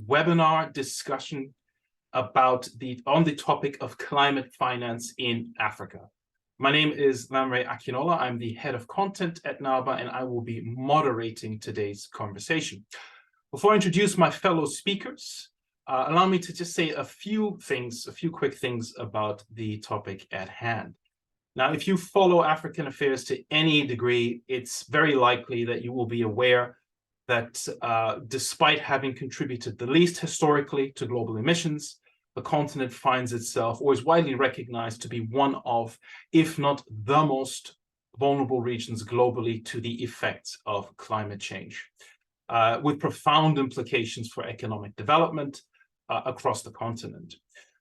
webinar discussion about on the topic of climate finance in Africa. My name is Lanre Akinola. I'm the head of content at NABA, and I will be moderating today's conversation. Before I introduce my fellow speakers, allow me to just say a few quick things about the topic at hand. Now, if you follow African affairs to any degree, it's very likely that you will be aware that despite having contributed the least historically to global emissions, the continent finds itself, or is widely recognized to be one of, if not the most vulnerable regions globally to the effects of climate change, with profound implications for economic development across the continent.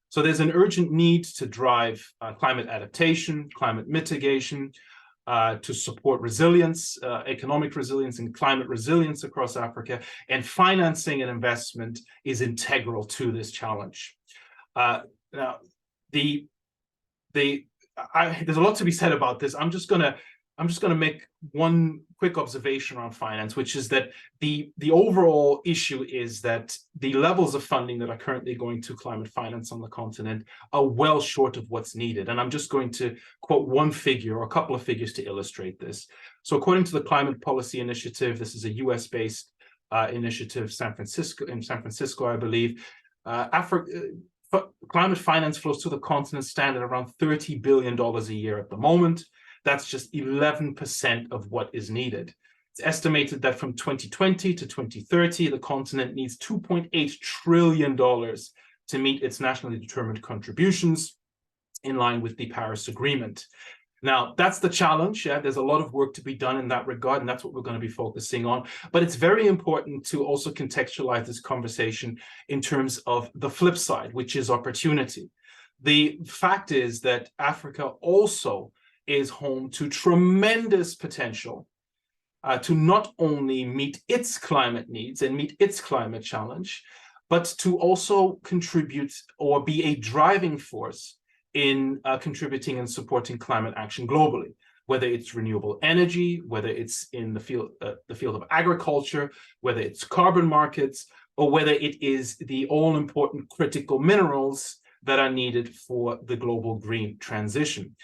So there's an urgent need to drive climate adaptation, climate mitigation, to support resilience, economic resilience and climate resilience across Africa, and financing and investment is integral to this challenge. Now, there's a lot to be said about this. I'm just gonna make one quick observation around finance, which is that the overall issue is that the levels of funding that are currently going to climate finance on the continent are well short of what's needed. And I'm just going to quote one figure or a couple of figures to illustrate this. So according to the Climate Policy Initiative, this is a US-based initiative in San Francisco, I believe, climate finance flows to the continent stand at around $30 billion a year at the moment. That's just 11% of what is needed. It's estimated that from 2020 to 2030, the continent needs $2.8 trillion to meet its nationally determined contributions in line with the Paris Agreement. Now, that's the challenge. Yeah? There's a lot of work to be done in that regard, and that's what we're going to be focusing on. But it's very important to also contextualize this conversation in terms of the flip side, which is opportunity. The fact is that Africa also is home to tremendous potential to not only meet its climate needs and meet its climate challenge, but to also contribute or be a driving force in contributing and supporting climate action globally, whether it's renewable energy, whether it's in the field of agriculture, whether it's carbon markets, or whether it is the all-important critical minerals that are needed for the global green transition.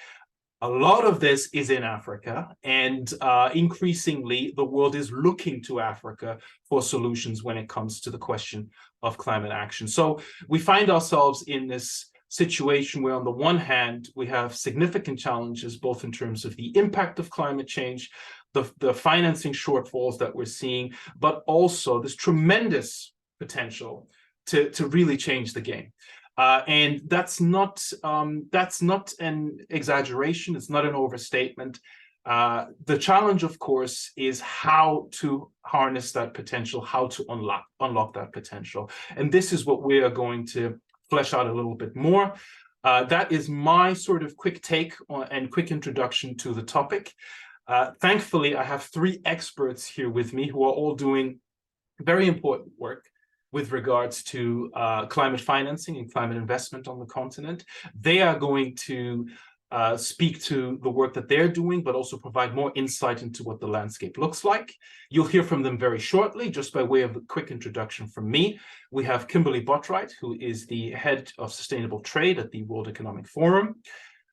A lot of this is in Africa, and increasingly the world is looking to Africa for solutions when it comes to the question of climate action. So we find ourselves in this situation where on the one hand, we have significant challenges, both in terms of the impact of climate change, the financing shortfalls that we're seeing, but also this tremendous potential to really change the game. And that's not an exaggeration. It's not an overstatement. The challenge, of course, is how to harness that potential, how to unlock that potential. And this is what we are going to flesh out a little bit more. That is my sort of quick take and quick introduction to the topic. Thankfully, I have three experts here with me who are all doing very important work with regards to climate financing and climate investment on the continent. They are going to speak to the work that they're doing, but also provide more insight into what the landscape looks like. You'll hear from them very shortly. Just by way of a quick introduction from me, we have Kimberley Botwright, who is the head of sustainable trade at the World Economic Forum.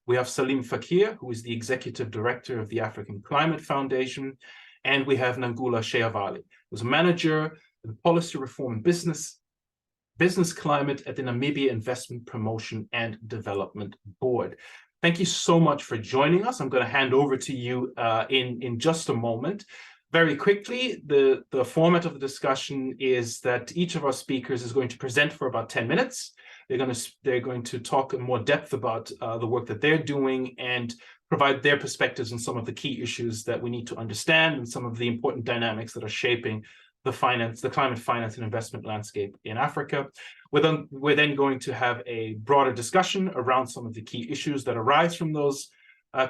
We have Saliem Fakir, who is the executive director of the African Climate Foundation. And we have Nangula Shejavali, who's a manager in policy reform and business climate at the Namibia Investment Promotion and Development Board. Thank you so much for joining us. I'm going to hand over to you in just a moment. Very quickly, the format of the discussion is that each of our speakers is going to present for about 10 minutes. They're going to talk in more depth about the work that they're doing and provide their perspectives on some of the key issues that we need to understand and some of the important dynamics that are shaping the climate finance and investment landscape in Africa. We're then going to have a broader discussion around some of the key issues that arise from those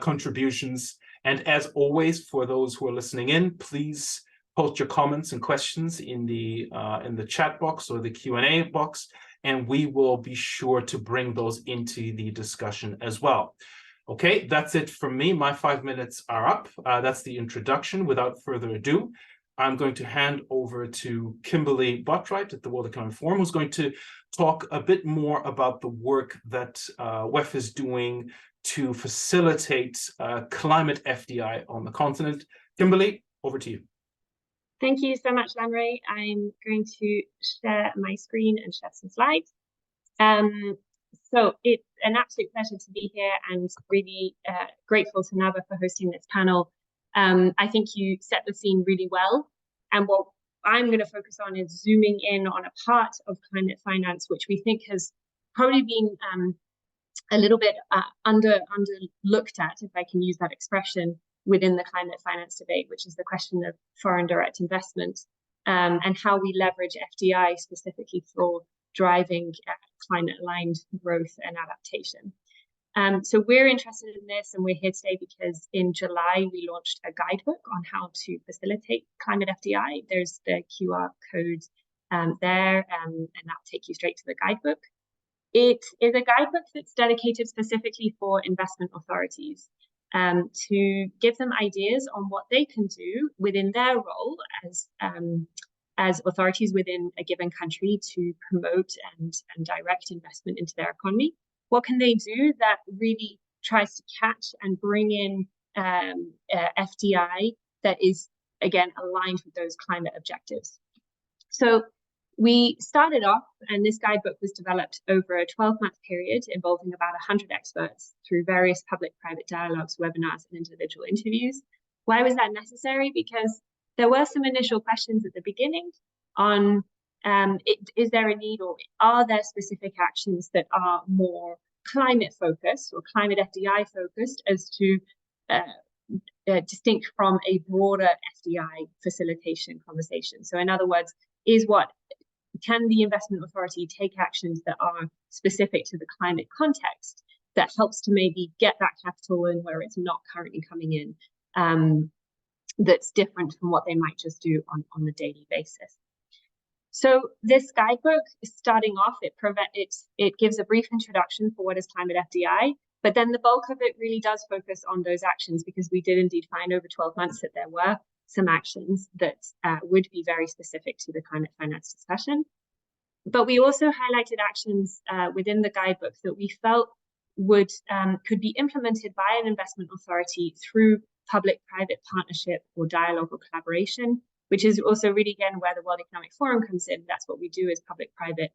contributions. And as always, for those who are listening in, please post your comments and questions in the chat box or the Q&A box, and we will be sure to bring those into the discussion as well. Okay, that's it from me. My 5 minutes are up. That's the introduction. Without further ado, I'm going to hand over to Kimberley Botwright at the World Economic Forum, who's going to talk a bit more about the work that WEF is doing to facilitate climate FDI on the continent. Kimberley, over to you. Thank you so much, Lanre. I'm going to share my screen and share some slides. So it's an absolute pleasure to be here and really grateful to NABA for hosting this panel. I think you set the scene really well. And what I'm going to focus on is zooming in on a part of climate finance, which we think has probably been a little bit underlooked at, if I can use that expression, within the climate finance debate, which is the question of foreign direct investment and how we leverage FDI specifically for driving climate-aligned growth and adaptation. So we're interested in this, and we're here today because in July we launched a guidebook on how to facilitate climate FDI. There's the QR code there, and that'll take you straight to the guidebook. It is a guidebook that's dedicated specifically for investment authorities to give them ideas on what they can do within their role as authorities within a given country to promote and direct investment into their economy. What can they do that really tries to catch and bring in FDI that is, again, aligned with those climate objectives? So we started off, and this guidebook was developed over a 12-month period involving about 100 experts through various public-private dialogues, webinars, and individual interviews. Why was that necessary? Because there were some initial questions at the beginning on is there a need, or are there specific actions that are more climate focused or climate FDI focused as to distinct from a broader FDI facilitation conversation? So in other words, can the investment authority take actions that are specific to the climate context that helps to maybe get that capital in where it's not currently coming in, that's different from what they might just do on a daily basis? So this guidebook, starting off, it gives a brief introduction for what is climate FDI, but then the bulk of it really does focus on those actions, because we did indeed find over 12 months that there were some actions that would be very specific to the climate finance discussion. But we also highlighted actions within the guidebook that we felt could be implemented by an investment authority through public-private partnership or dialogue or collaboration, which is also really, again, where the World Economic Forum comes in. That's what we do, is public-private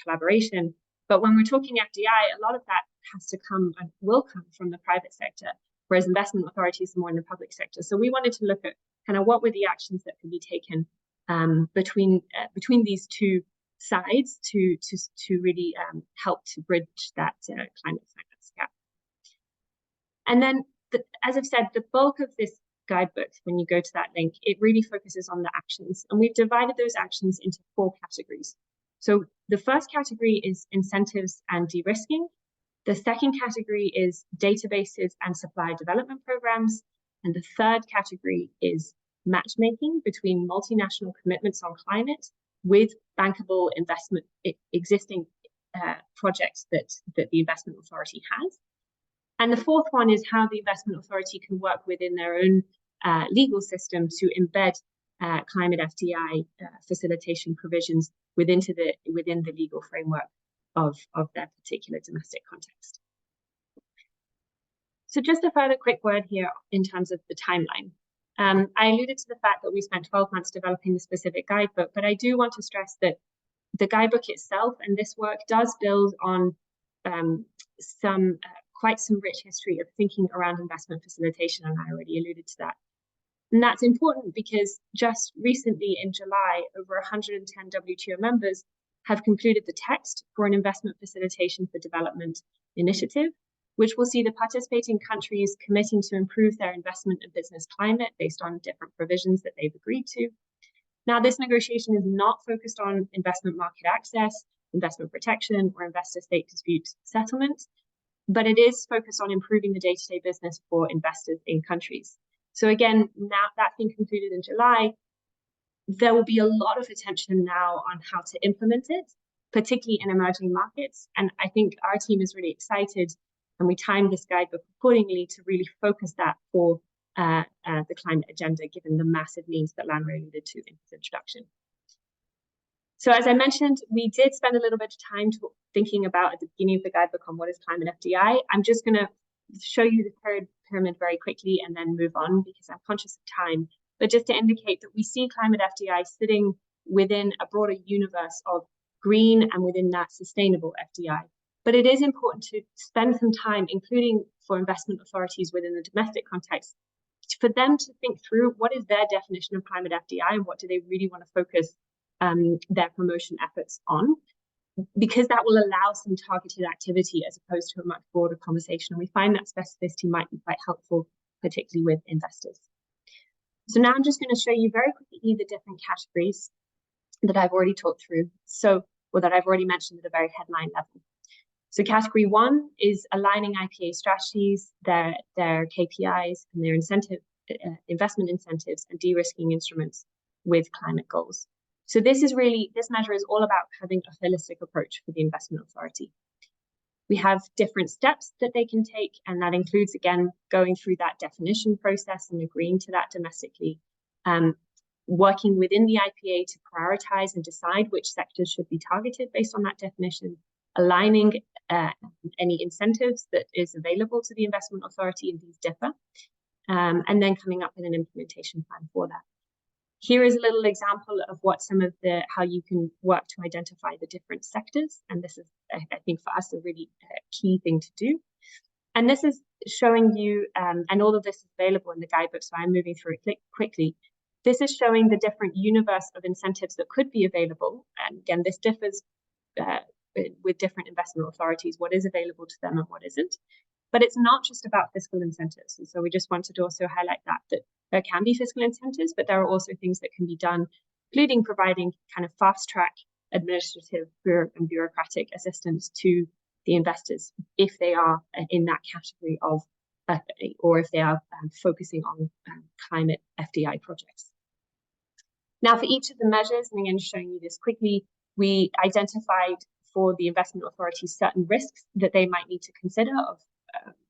collaboration. But when we're talking FDI, a lot of that has to come and will come from the private sector, whereas investment authorities are more in the public sector. So we wanted to look at kind of what were the actions that could be taken between these two sides to really help to bridge that climate finance gap. And then, as I've said, the bulk of this guidebook, when you go to that link, it really focuses on the actions. And we've divided those actions into 4 categories. So the first category is incentives and de-risking. The second category is databases and supply development programs. And the third category is matchmaking between multinational commitments on climate with bankable investment, existing projects that the investment authority has. And the fourth one is how the investment authority can work within their own legal system to embed climate FDI facilitation provisions within the legal framework of their particular domestic context. So just a further quick word here in terms of the timeline. I alluded to the fact that we spent 12 months developing the specific guidebook, but I do want to stress that the guidebook itself and this work does build on quite some rich history of thinking around investment facilitation, and I already alluded to that. And that's important because just recently in July, over 110 WTO members have concluded the text for an investment facilitation for development initiative, which will see the participating countries committing to improve their investment and business climate based on different provisions that they've agreed to. Now, this negotiation is not focused on investment market access, investment protection, or investor-state dispute settlement, but it is focused on improving the day-to-day business for investors in countries. So again, now that's been concluded in July, there will be a lot of attention now on how to implement it, particularly in emerging markets. And I think our team is really excited, and we timed this guidebook accordingly to really focus that for the climate agenda, given the massive needs that Lanre alluded to in his introduction. So as I mentioned, we did spend a little bit of time thinking about at the beginning of the guidebook on what is climate FDI. I'm just going to show you the third pyramid very quickly and then move on because I'm conscious of time. But just to indicate that we see climate FDI sitting within a broader universe of green and within that sustainable FDI. But it is important to spend some time, including for investment authorities within the domestic context, for them to think through what is their definition of climate FDI and what do they really want to focus their promotion efforts on, because that will allow some targeted activity as opposed to a much broader conversation. And we find that specificity might be quite helpful, particularly with investors. So now I'm just going to show you very quickly the different categories that I've already talked through, or that I've already mentioned at a very headline level. So category 1 is aligning IPA strategies, their KPIs and their investment incentives and de-risking instruments with climate goals. So this measure is all about having a holistic approach for the investment authority. We have different steps that they can take, and that includes, again, going through that definition process and agreeing to that domestically, working within the IPA to prioritize and decide which sectors should be targeted based on that definition, aligning any incentives that is available to the investment authority, and these differ, and then coming up with an implementation plan for that. Here is a little example of what how you can work to identify the different sectors. And this is, I think, for us, a really key thing to do. And this is showing you, and all of this is available in the guidebook, so I'm moving through it quickly. This is showing the different universe of incentives that could be available. And again, this differs with different investment authorities, what is available to them and what isn't. But it's not just about fiscal incentives. And so we just wanted to also highlight that there can be fiscal incentives, but there are also things that can be done, including providing kind of fast track administrative and bureaucratic assistance to the investors if they are in that category of, or if they are focusing on climate FDI projects. Now, for each of the measures, and again, showing you this quickly, we identified for the investment authorities certain risks that they might need to consider of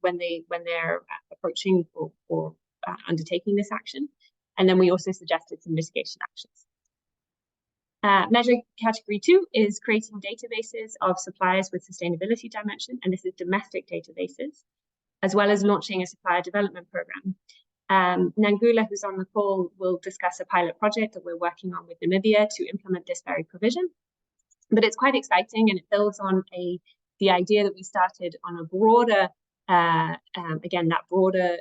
when they're approaching or undertaking this action. And then we also suggested some mitigation actions. Measure category 2 is creating databases of suppliers with sustainability dimension, and this is domestic databases, as well as launching a supplier development program. Nangula, who's on the call, will discuss a pilot project that we're working on with Namibia to implement this very provision. But it's quite exciting, and it builds on the idea that we started on a broader, again, that broader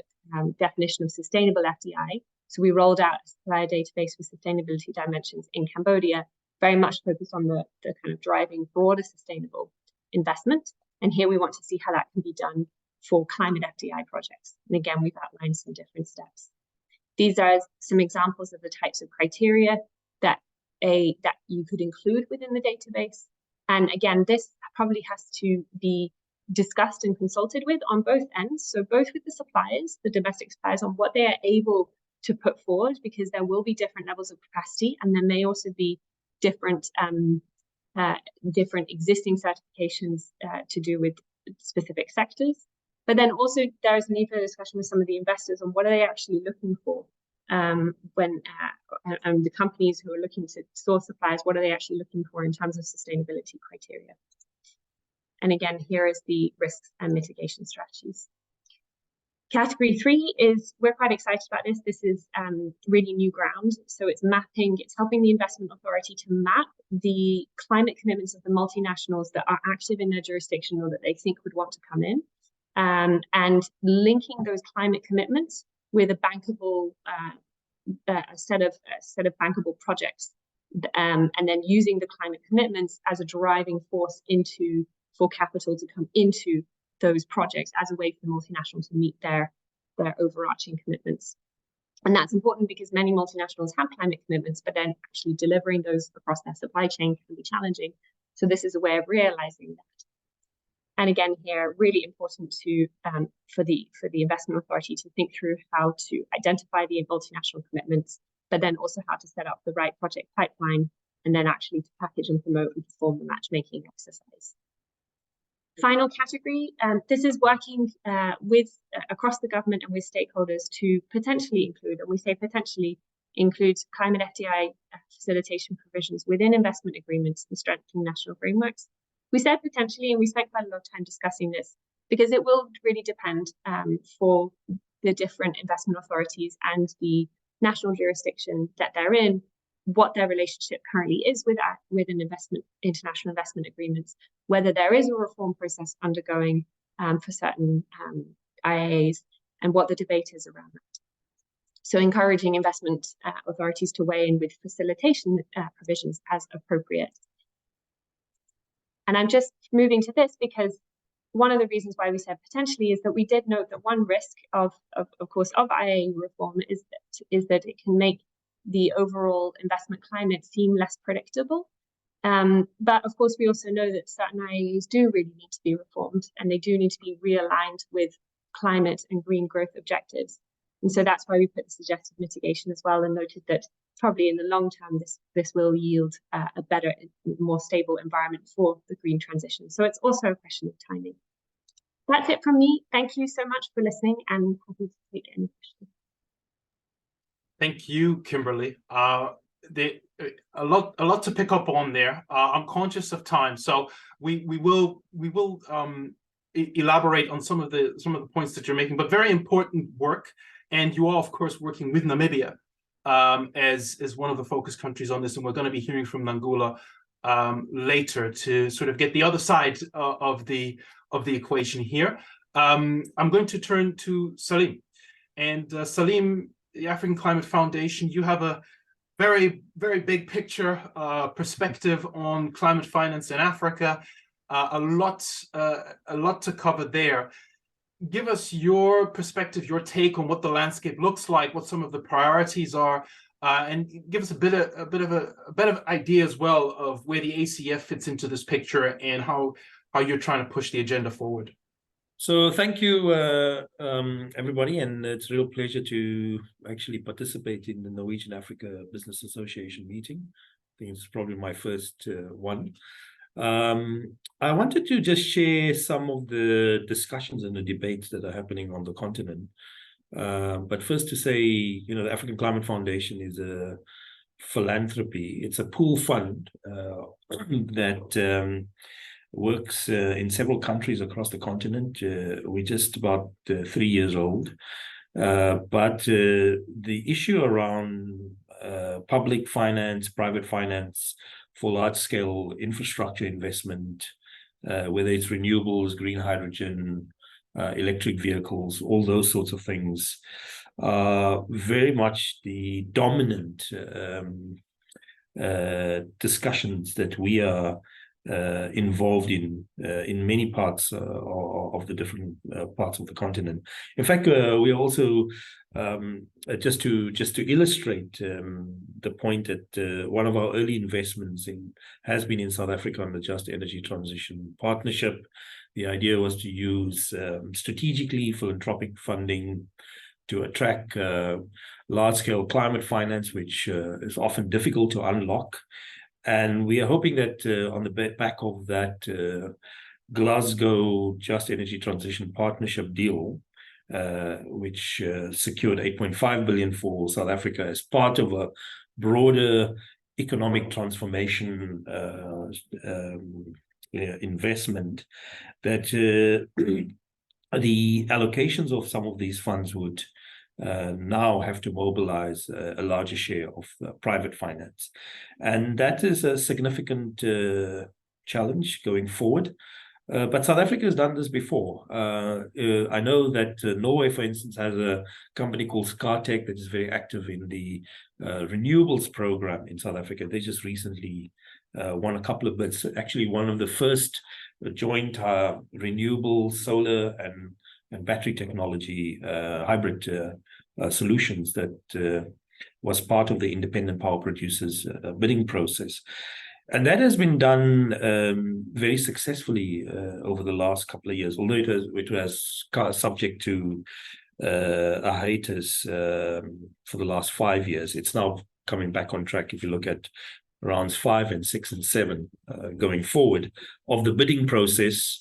definition of sustainable FDI. So we rolled out a supplier database with sustainability dimensions in Cambodia, very much focused on the kind of driving broader sustainable investment. And here we want to see how that can be done for climate FDI projects. And again, we've outlined some different steps. These are some examples of the types of criteria that you could include within the database. And again, this probably has to be discussed and consulted with on both ends. So both with the suppliers, the domestic suppliers, on what they are able to put forward, because there will be different levels of capacity, and there may also be different existing certifications to do with specific sectors. But then also there is a need for a discussion with some of the investors on what are they actually looking for and the companies who are looking to source suppliers, what are they actually looking for in terms of sustainability criteria. And again, here is the risks and mitigation strategies. Category 3 is, we're quite excited about this. This is really new ground. So it's helping the investment authority to map the climate commitments of the multinationals that are active in their jurisdiction or that they think would want to come in, and linking those climate commitments with a bankable set of bankable projects, and then using the climate commitments as a driving force for capital to come into those projects as a way for the multinational to meet their overarching commitments. And that's important because many multinationals have climate commitments, but then actually delivering those across their supply chain can be challenging. So this is a way of realizing that. And again, here, really important for the investment authority to think through how to identify the multinational commitments, but then also how to set up the right project pipeline, and then actually to package and promote and perform the matchmaking exercise. Final category, this is working with across the government and with stakeholders to potentially include, and we say potentially include, climate FDI facilitation provisions within investment agreements and strengthening national frameworks. We said potentially, and we spent quite a lot of time discussing this, because it will really depend for the different investment authorities and the national jurisdiction that they're in, what their relationship currently is with international investment agreements, whether there is a reform process undergoing for certain IAs, and what the debate is around that. So encouraging investment authorities to weigh in with facilitation provisions as appropriate. And I'm just moving to this because one of the reasons why we said potentially is that we did note that one risk of course, of IA reform is that it can make the overall investment climate seem less predictable. But of course, we also know that certain IAs do really need to be reformed, and they do need to be realigned with climate and green growth objectives. And so that's why we put the suggested mitigation as well, and noted that probably in the long term, this will yield a better, more stable environment for the green transition. So it's also a question of timing. That's it from me. Thank you so much for listening, and happy to take any questions. Thank you, Kimberley. A lot to pick up on there. I'm conscious of time, so we will elaborate on some of the points that you're making, but very important work. And you are, of course, working with Namibia as one of the focus countries on this, and we're going to be hearing from Nangula later to sort of get the other side of the equation here. I'm going to turn to Saliem, and Saliem, the African Climate Foundation, you have a very, very big picture perspective on climate finance in Africa. A lot to cover there. Give us your perspective, your take on what the landscape looks like, what some of the priorities are, and give us a bit of idea as well of where the ACF fits into this picture and how you're trying to push the agenda forward. So thank you, everybody, and it's a real pleasure to actually participate in the Norwegian Africa Business Association meeting. I think it's probably my first one. I wanted to just share some of the discussions and the debates that are happening on the continent. But first to say, the African Climate Foundation is a philanthropy. It's a pool fund that works in several countries across the continent. We're just about 3 years old. But the issue around public finance, private finance for large-scale infrastructure investment, whether it's renewables, green hydrogen, electric vehicles, all those sorts of things, are very much the dominant discussions that we are involved in many parts of the different parts of the continent. In fact, we are also just to illustrate the point that one of our early investments has been in South Africa on the Just Energy Transition Partnership. The idea was to use strategically philanthropic funding to attract large-scale climate finance, which is often difficult to unlock. And we are hoping that on the back of that Glasgow Just Energy Transition Partnership deal, which secured 8.5 billion for South Africa as part of a broader economic transformation investment, that the allocations of some of these funds would now have to mobilize a larger share of private finance. And that is a significant challenge going forward. But South Africa has done this before. I know that Norway, for instance, has a company called Skartech that is very active in the renewables program in South Africa. They just recently won a couple of bids, actually one of the first joint renewable solar and battery technology hybrid solutions that was part of the independent power producers bidding process. And that has been done very successfully over the last couple of years, although it was subject to a hiatus for the last 5 years. It's now coming back on track if you look at rounds 5 and 6 and 7 going forward of the bidding process.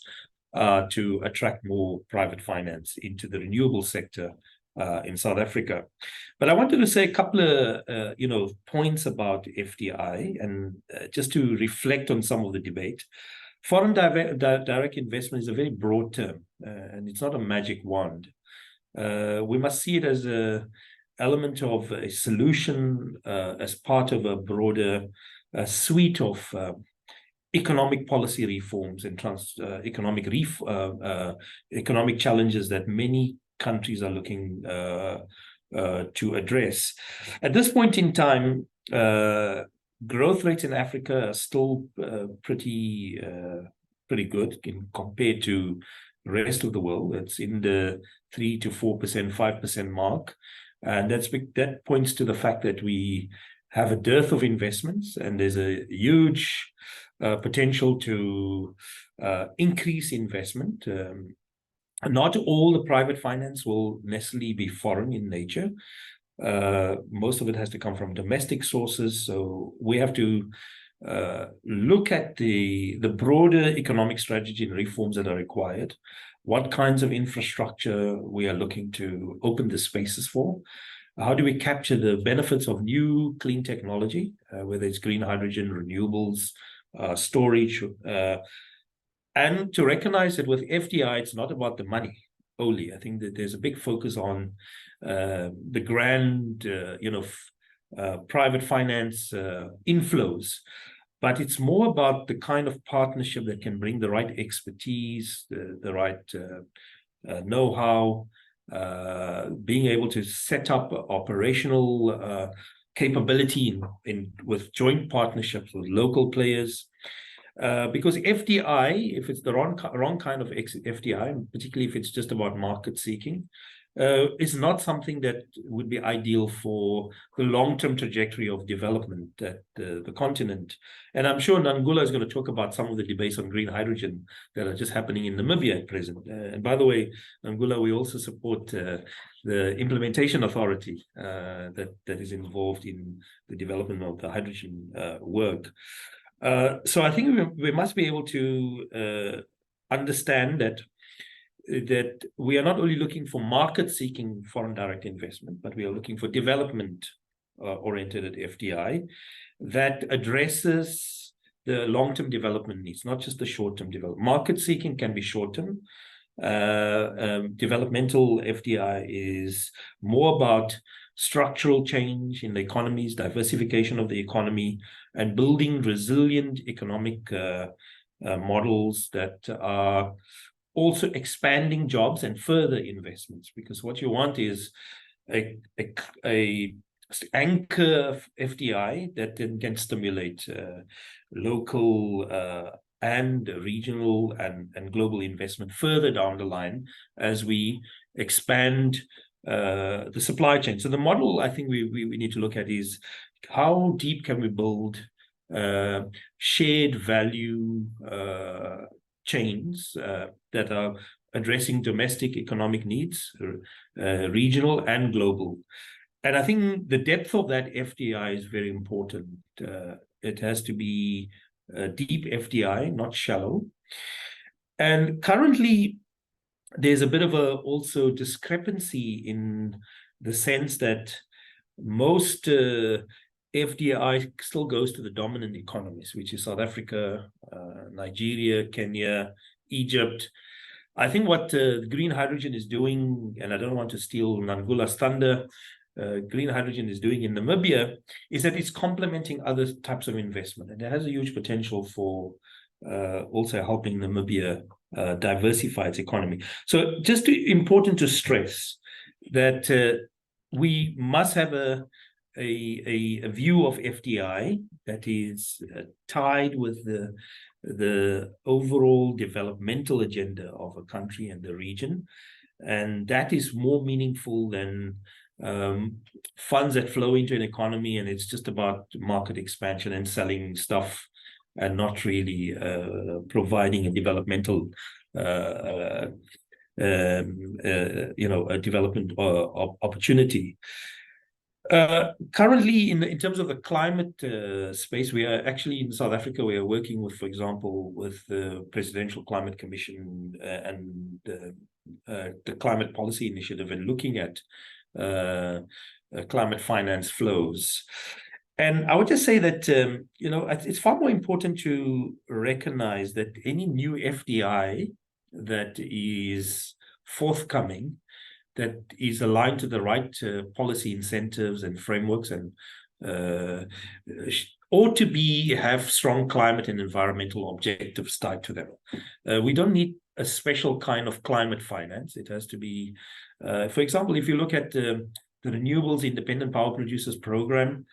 to attract more private finance into the renewable sector in South Africa. But I wanted to say a couple of points about FDI, and just to reflect on some of the debate. Foreign direct investment is a very broad term, and it's not a magic wand. We must see it as an element of a solution, as part of a broader suite of economic policy reforms and economic challenges that many countries are looking to address. At this point in time, growth rates in Africa are still pretty good compared to the rest of the world. It's in the 3 to 4%, 5% mark, and that points to the fact that we have a dearth of investments, and there's a huge potential to increase investment. Not all the private finance will necessarily be foreign in nature. Most of it has to come from domestic sources. So we have to look at the broader economic strategy and reforms that are required, what kinds of infrastructure we are looking to open the spaces for. How do we capture the benefits of new clean technology, whether it's green hydrogen, renewables, storage, and to recognize that with FDI, it's not about the money only. I think that there's a big focus on the grand, private finance inflows, but it's more about the kind of partnership that can bring the right expertise, the right know-how, being able to set up operational capability with joint partnerships with local players. Because FDI, if it's the wrong kind of FDI, particularly if it's just about market seeking, is not something that would be ideal for the long-term trajectory of development at the continent. And I'm sure Nangula is going to talk about some of the debates on green hydrogen that are just happening in Namibia at present. And by the way, Nangula, we also support the implementation authority that is involved in the development of the hydrogen work. So I think we must be able to understand that we are not only looking for market-seeking foreign direct investment, but we are looking for development-oriented FDI that addresses the long-term development needs, not just the short-term development. Market-seeking can be short-term. Developmental FDI is more about structural change in the economies, diversification of the economy, and building resilient economic models that are also expanding jobs and further investments. Because what you want is a anchor FDI that then can stimulate local and regional and global investment further down the line as we expand the supply chain. So the model I think we need to look at is how deep can we build shared value chains that are addressing domestic economic needs, regional and global. And I think the depth of that FDI is very important. It has to be deep FDI, not shallow. And currently, there's a bit of a also discrepancy in the sense that most FDI still goes to the dominant economies, which is South Africa, Nigeria, Kenya, Egypt. I think what green hydrogen is doing, and I don't want to steal Nangula's thunder, green hydrogen is doing in Namibia, is that it's complementing other types of investment. And it has a huge potential for also helping Namibia diversify its economy. So just important to stress that we must have a view of FDI that is tied with the overall developmental agenda of a country and the region. And that is more meaningful than funds that flow into an economy and it's just about market expansion and selling stuff and not really providing a developmental a development opportunity. Currently, in terms of the climate space, we are actually in South Africa. We are working with, for example, with the Presidential Climate Commission and the Climate Policy Initiative, and looking at climate finance flows. And I would just say that it's far more important to recognize that any new FDI that is forthcoming, that is aligned to the right policy incentives and frameworks, and ought to have strong climate and environmental objectives tied to them. We don't need a special kind of climate finance. It has to be, for example, if you look at the Renewables Independent Power Producers Program,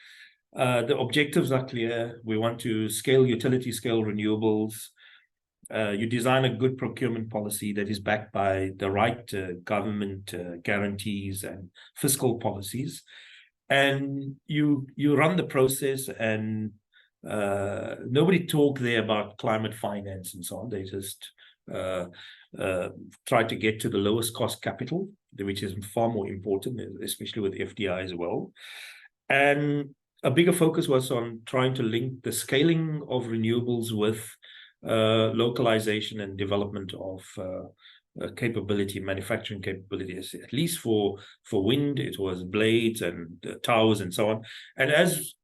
the objectives are clear. We want to scale utility scale renewables. You design a good procurement policy that is backed by the right government guarantees and fiscal policies, and you run the process. And nobody talk there about climate finance and so on. They just try to get to the lowest cost capital, which is far more important, especially with FDI as well. And a bigger focus was on trying to link the scaling of renewables with localization and development of capability, manufacturing capabilities. At least for wind, it was blades and towers and so on. And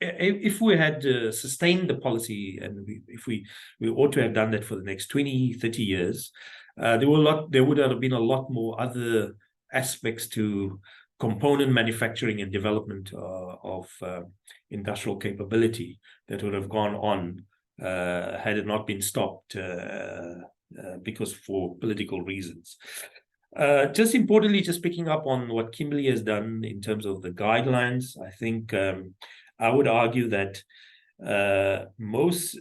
if we had sustained the policy, and if we ought to have done that for the next 20, 30 years, there would have been a lot more other aspects to component manufacturing and development of industrial capability that would have gone on had it not been stopped because for political reasons. Just importantly, just picking up on what Kimberley has done in terms of the guidelines, I think I would argue that most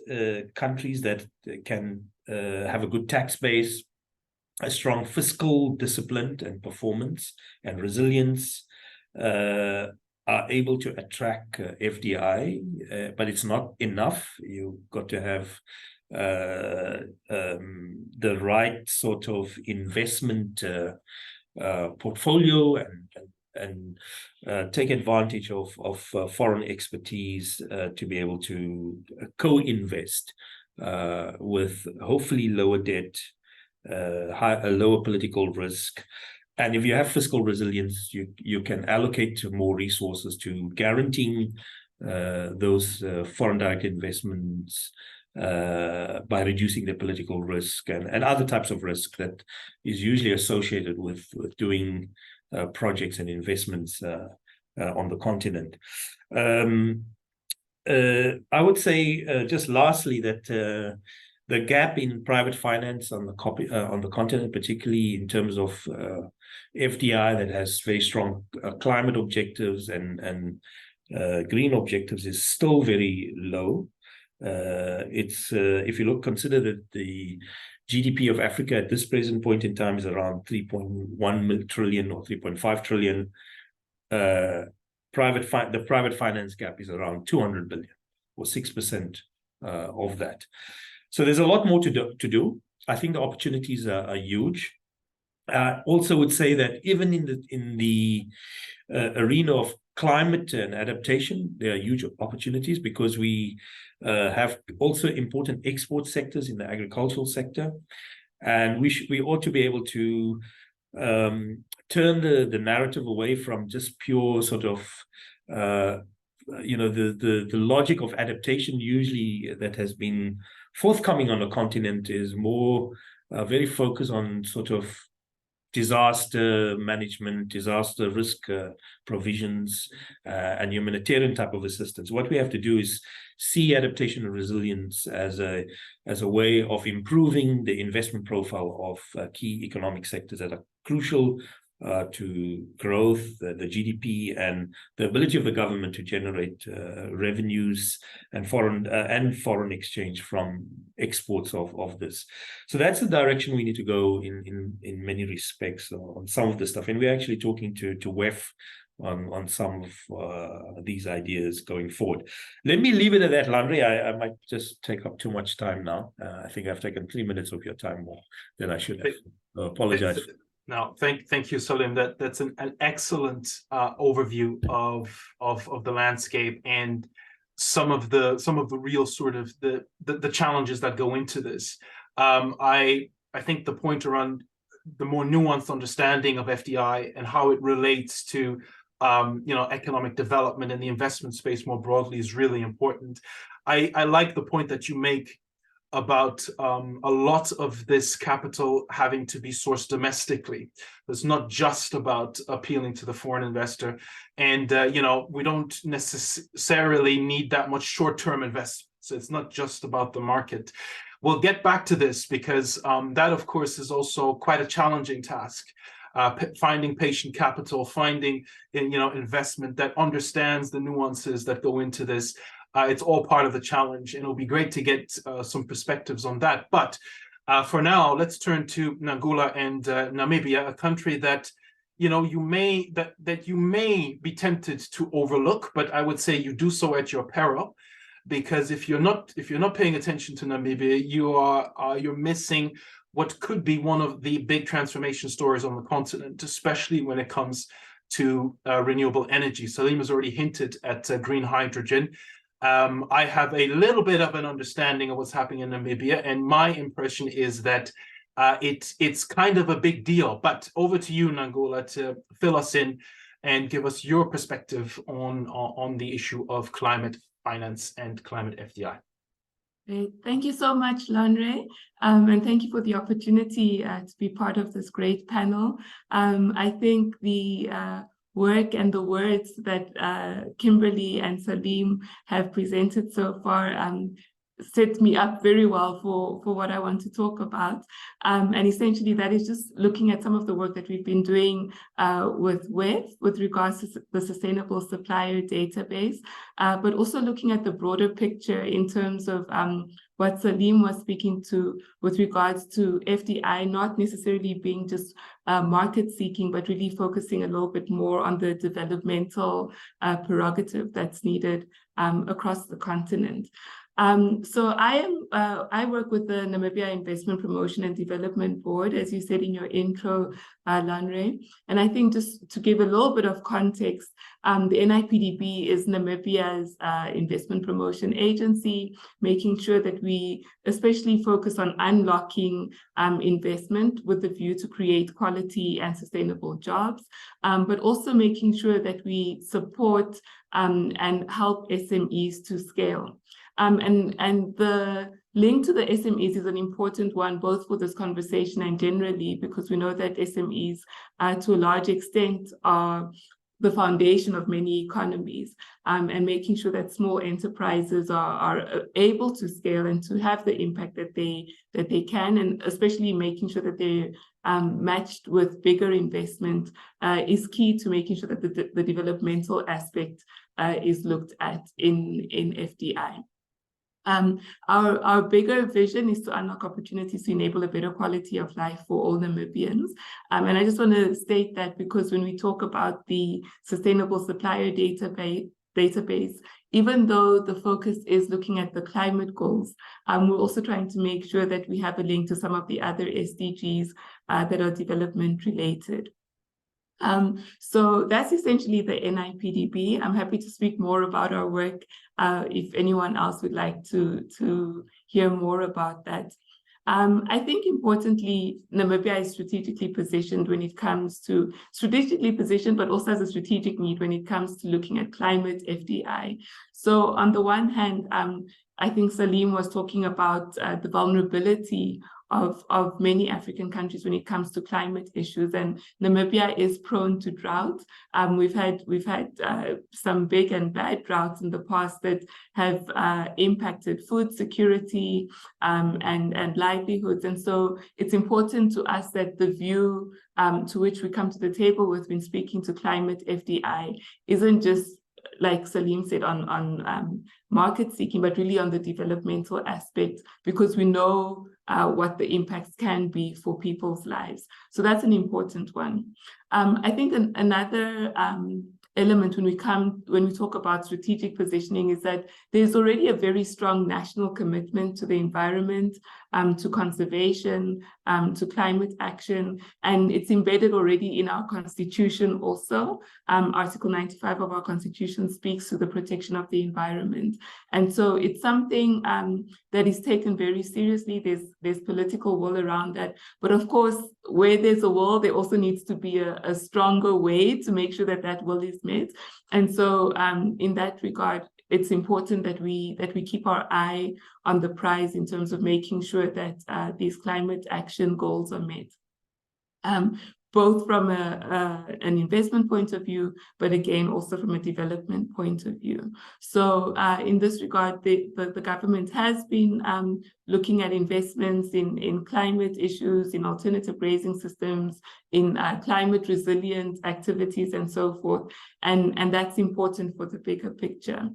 countries that can have a good tax base, a strong fiscal discipline and performance and resilience, are able to attract FDI, but it's not enough. You've got to have the right sort of investment portfolio and take advantage of foreign expertise to be able to co-invest with hopefully lower debt, a lower political risk. And if you have fiscal resilience, you can allocate more resources to guaranteeing those foreign direct investments by reducing the political risk and other types of risk that is usually associated with doing projects and investments on the continent. I would say just lastly that the gap in private finance on the continent, particularly in terms of FDI that has very strong climate objectives and green objectives, is still very low. It's if you consider that the GDP of Africa at this present point in time is around 3.1 trillion or 3.5 trillion. The private finance gap is around 200 billion, or 6% of that. So there's a lot more to do. I think the opportunities are huge. Also would say that even in the arena of climate and adaptation, there are huge opportunities, because we have also important export sectors in the agricultural sector, and we ought to be able to turn the narrative away from just pure sort of the logic of adaptation usually that has been forthcoming on the continent is more very focused on sort of disaster management, disaster risk provisions, and humanitarian type of assistance. What we have to do is see adaptation and resilience as a way of improving the investment profile of key economic sectors that are crucial to growth, the GDP, and the ability of the government to generate revenues and foreign exchange from exports of this. So that's the direction we need to go in many respects on some of the stuff. And we're actually talking to WEF on some of these ideas going forward. Let me leave it at that, Lanre. I might just take up too much time now. I think I've taken 3 minutes of your time more than I should have. Apologize. Now, thank you, Saliem. That's an excellent overview of the landscape and some of the real sort of the challenges that go into this. I think the point around the more nuanced understanding of FDI and how it relates to economic development and the investment space more broadly is really important. I like the point that you make about a lot of this capital having to be sourced domestically. It's not just about appealing to the foreign investor. And, we don't necessarily need that much short-term investment. So it's not just about the market. We'll get back to this because that, of course, is also quite a challenging task. Finding patient capital, finding investment that understands the nuances that go into this. It's all part of the challenge, and it'll be great to get some perspectives on that. But for now, let's turn to Nangula and Namibia, a country that you may be tempted to overlook, but I would say you do so at your peril, because if you're not paying attention to Namibia, you're missing what could be one of the big transformation stories on the continent, especially when it comes to renewable energy. Saliem has already hinted at green hydrogen. I have a little bit of an understanding of what's happening in Namibia, and my impression is that it's kind of a big deal. But over to you, Nangula, to fill us in and give us your perspective on the issue of climate finance and climate FDI. Great. Thank you so much, Lanre, and thank you for the opportunity to be part of this great panel. I think the work and the words that Kimberley and Saliem have presented so far set me up very well for what I want to talk about. And essentially that is just looking at some of the work that we've been doing with WEF with regards to the Sustainable Supplier Database, but also looking at the broader picture in terms of what Saliem was speaking to with regards to FDI not necessarily being just market seeking, but really focusing a little bit more on the developmental prerogative that's needed across the continent. So I work with the Namibia Investment Promotion and Development Board, as you said in your intro, Lanre. And I think just to give a little bit of context, the NIPDB is Namibia's investment promotion agency, making sure that we especially focus on unlocking investment with the view to create quality and sustainable jobs, but also making sure that we support and help SMEs to scale. And the link to the SMEs is an important one, both for this conversation and generally, because we know that SMEs, to a large extent, are the foundation of many economies, and making sure that small enterprises are able to scale and to have the impact that they can, and especially making sure that they're matched with bigger investment is key to making sure that the developmental aspect is looked at in FDI. Our bigger vision is to unlock opportunities to enable a better quality of life for all Namibians. And I just want to state that because when we talk about the Sustainable Supplier Database, even though the focus is looking at the climate goals, we're also trying to make sure that we have a link to some of the other SDGs that are development related. So that's essentially the NIPDB. I'm happy to speak more about our work if anyone else would like to hear more about that. I think importantly, Namibia is strategically positioned when it comes to but also as a strategic need when it comes to looking at climate FDI. So on the one hand, I think Saliem was talking about the vulnerability of many African countries when it comes to climate issues, and Namibia is prone to drought. We've had some big and bad droughts in the past that have impacted food security and livelihoods, and so it's important to us that the view to which we come to the table with when speaking to climate FDI isn't just, like Saliem said, on market seeking, but really on the developmental aspect, because we know what the impacts can be for people's lives. So that's an important one. I think another element when we talk about strategic positioning is that there's already a very strong national commitment to the environment, to conservation, to climate action, and it's embedded already in our constitution also. Article 95 of our constitution speaks to the protection of the environment. And so it's something that is taken very seriously. There's political will around that. But of course, where there's a will, there also needs to be a stronger way to make sure that that will is met. And so in that regard, it's important that we keep our eye on the prize in terms of making sure that these climate action goals are met. Both from an investment point of view, but again, also from a development point of view. So in this regard, the government has been looking at investments in climate issues, in alternative grazing systems, in climate resilient activities and so forth. And that's important for the bigger picture.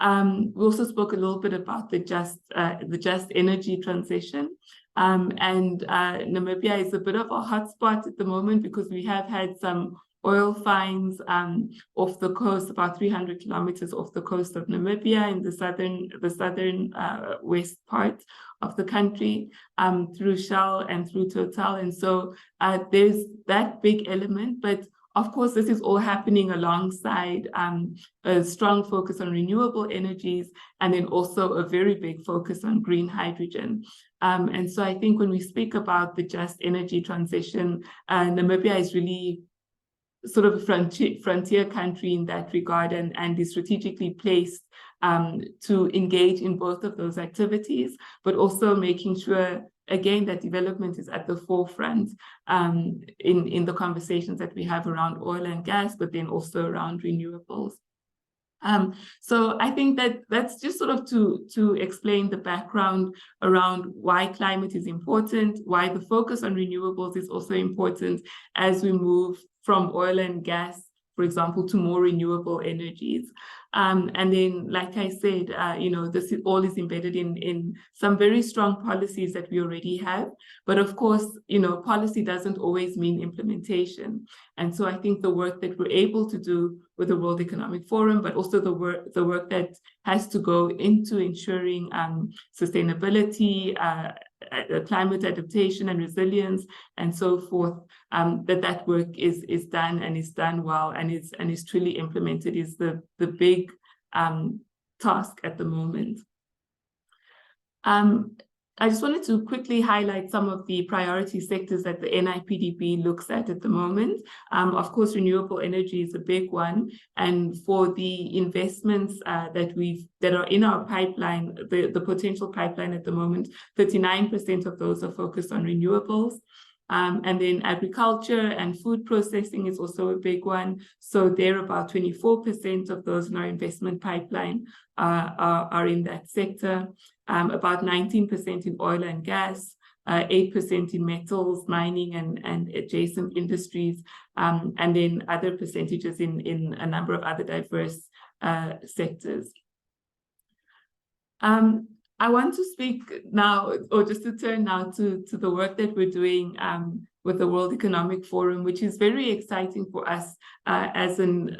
We also spoke a little bit about the just energy transition. And Namibia is a bit of a hotspot at the moment because we have had some oil finds off the coast, about 300 kilometers off the coast of Namibia in the southern west part of the country, through Shell and through Total. And so there's that big element, but of course, this is all happening alongside a strong focus on renewable energies, and then also a very big focus on green hydrogen. And so I think when we speak about the just energy transition, Namibia is really sort of a frontier country in that regard, and is strategically placed to engage in both of those activities, but also making sure, again, that development is at the forefront in the conversations that we have around oil and gas, but then also around renewables. So I think that that's just sort of to explain the background around why climate is important, why the focus on renewables is also important as we move from oil and gas, for example, to more renewable energies. And then, like I said, this all is embedded in some very strong policies that we already have. But of course, policy doesn't always mean implementation. And so I think the work that we're able to do with the World Economic Forum, but also the work that has to go into ensuring sustainability, climate adaptation and resilience, and so forth, that work is done and is done well and is truly implemented is the big task at the moment. I just wanted to quickly highlight some of the priority sectors that the NIPDB looks at the moment. Of course, renewable energy is a big one, and for the investments that are in our pipeline, the potential pipeline at the moment, 39% of those are focused on renewables. And then agriculture and food processing is also a big one. So there, about 24% of those in our investment pipeline are in that sector. About 19% in oil and gas, 8% in metals, mining and adjacent industries, and then other percentages in a number of other diverse sectors. I want to speak now, or just to turn now to the work that we're doing with the World Economic Forum, which is very exciting for us as an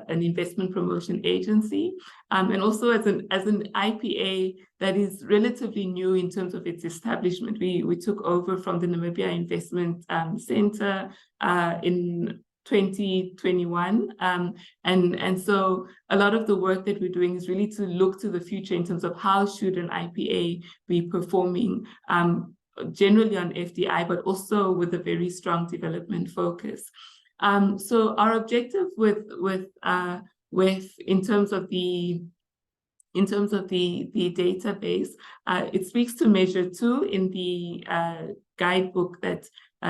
investment promotion agency, and also as an IPA that is relatively new in terms of its establishment. We took over from the Namibia Investment Center in 2021. And so a lot of the work that we're doing is really to look to the future in terms of how should an IPA be performing generally on FDI, but also with a very strong development focus. So our objective with in terms of the database, it speaks to measure 2 in the guidebook that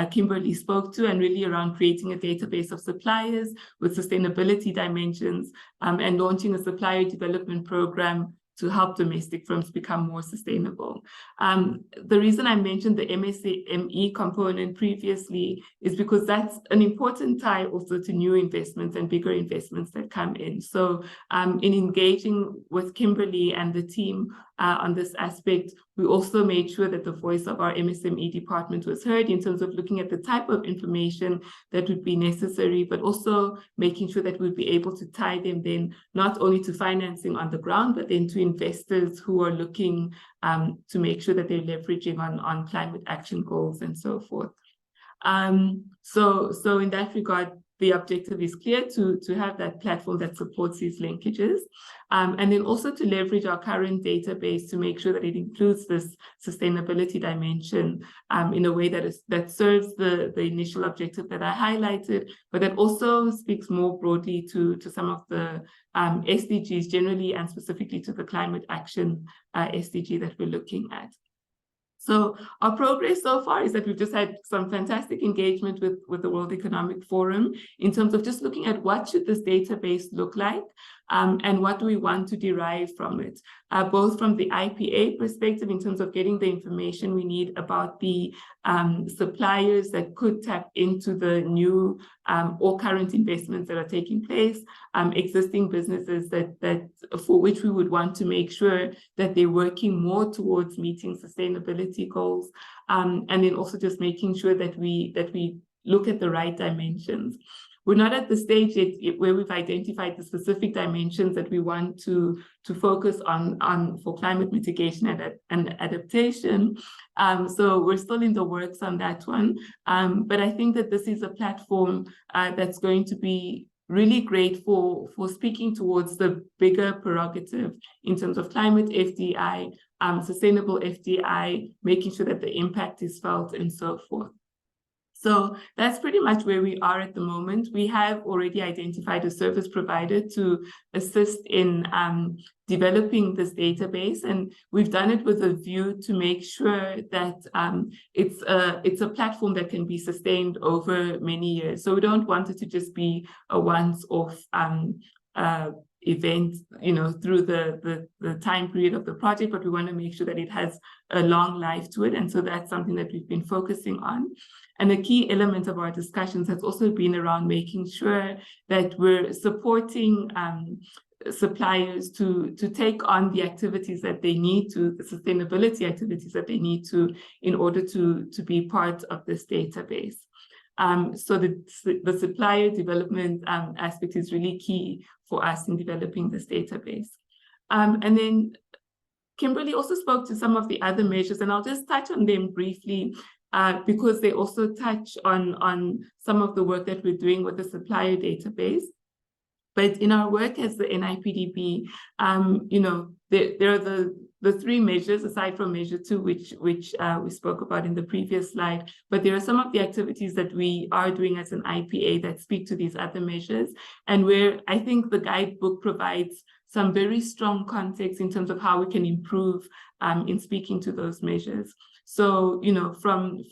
Kimberley spoke to, and really around creating a database of suppliers with sustainability dimensions, and launching a supplier development program to help domestic firms become more sustainable. The reason I mentioned the MSME component previously is because that's an important tie also to new investments and bigger investments that come in. So in engaging with Kimberley and the team on this aspect, We also made sure that the voice of our MSME department was heard in terms of looking at the type of information that would be necessary, but also making sure that we'd be able to tie them then not only to financing on the ground, but then to investors who are looking to make sure that they're leveraging on climate action goals and so forth. So in that regard, the objective is clear, to have that platform that supports these linkages, and then also to leverage our current database to make sure that it includes this sustainability dimension in a way that serves the initial objective that I highlighted, but that also speaks more broadly to some of the SDGs generally, and specifically to the climate action SDG that we're looking at. So our progress so far is that we've just had some fantastic engagement with the World Economic Forum in terms of just looking at what should this database look like, and what do we want to derive from it, both from the IPA perspective in terms of getting the information we need about the suppliers that could tap into the new or current investments that are taking place, existing businesses that for which we would want to make sure that they're working more towards meeting sustainability goals, and then also just making sure that we look at the right dimensions. We're not at the stage yet where we've identified the specific dimensions that we want to focus on for climate mitigation and adaptation. So we're still in the works on that one. But I think that this is a platform that's going to be really great for speaking towards the bigger prerogative in terms of climate FDI, sustainable FDI, making sure that the impact is felt and so forth. So that's pretty much where we are at the moment. We have already identified a service provider to assist in developing this database, and we've done it with a view to make sure that it's a platform that can be sustained over many years. So we don't want it to just be a once-off event, through the time period of the project, but we want to make sure that it has a long life to it. And so that's something that we've been focusing on. And a key element of our discussions has also been around making sure that we're supporting suppliers to take on the activities that they need to, the sustainability activities that they need to, in order to be part of this database. So the supplier development aspect is really key for us in developing this database. And then Kimberley also spoke to some of the other measures, and I'll just touch on them briefly because they also touch on some of the work that we're doing with the supplier database. But in our work as the NIPDB, there are the three measures, aside from measure 2, which we spoke about in the previous slide. But there are some of the activities that we are doing as an IPA that speak to these other measures, and where I think the guidebook provides some very strong context in terms of how we can improve in speaking to those measures. So, from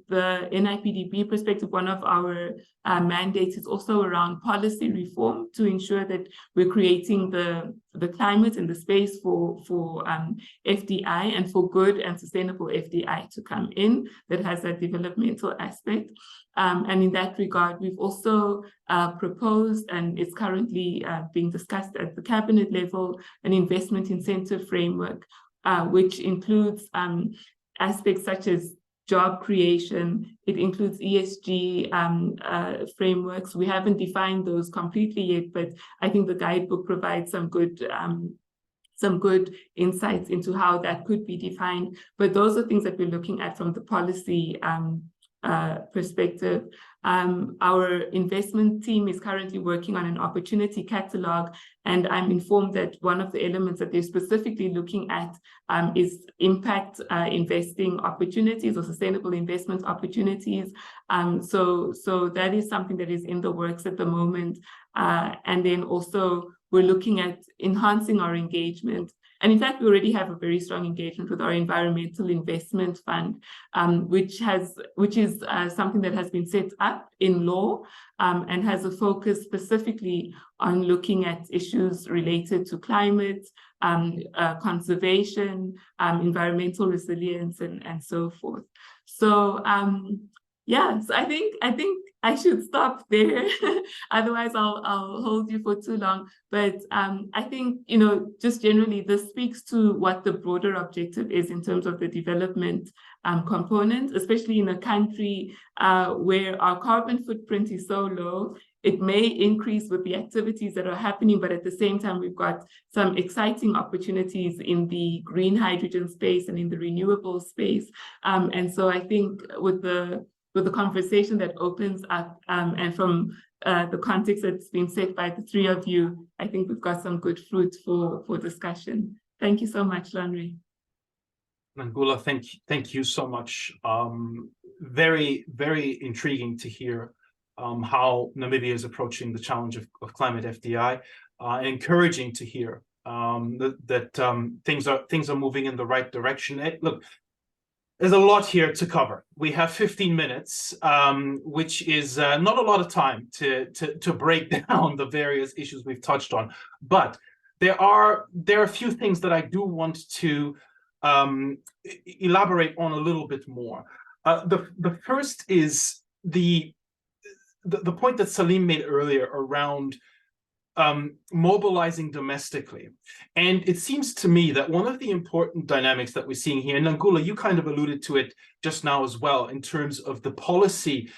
the NIPDB perspective, one of our mandates is also around policy reform to ensure that we're creating the climate and the space for FDI and for good and sustainable FDI to come in that has that developmental aspect. And in that regard, we've also proposed, and it's currently being discussed at the cabinet level, an investment incentive framework, which includes aspects such as job creation. It includes ESG frameworks. We haven't defined those completely yet, but I think the guidebook provides some good insights into how that could be defined. But those are things that we're looking at from the policy perspective. Our investment team is currently working on an opportunity catalog, and I'm informed that one of the elements that they're specifically looking at is impact investing opportunities or sustainable investment opportunities. So that is something that is in the works at the moment. And then also we're looking at enhancing our engagement. And in fact, we already have a very strong engagement with our environmental investment fund, which is something that has been set up in law and has a focus specifically on looking at issues related to climate, conservation, environmental resilience, and so forth. So yeah, so I think I should stop there. Otherwise, I'll hold you for too long. But I think, you know, just generally, this speaks to what the broader objective is in terms of the development component, especially in a country where our carbon footprint is so low. It may increase with the activities that are happening, but at the same time, we've got some exciting opportunities in the green hydrogen space and in the renewable space. And so I think with the conversation that opens up and from the context that's been set by the three of you, I think we've got some good fruit for discussion. Thank you so much, Lanre. Nangula, thank you so much. Very, very intriguing to hear how Namibia is approaching the challenge of climate FDI. Encouraging to hear that things are moving in the right direction. Look, there's a lot here to cover. We have 15 minutes, which is not a lot of time to break down the various issues we've touched on. But there are a few things that I do want to elaborate on a little bit more. The first is the point that Saliem made earlier around mobilizing domestically. And it seems to me that one of the important dynamics that we're seeing here, and Nangula, you kind of alluded to it just now as well, in terms of the policy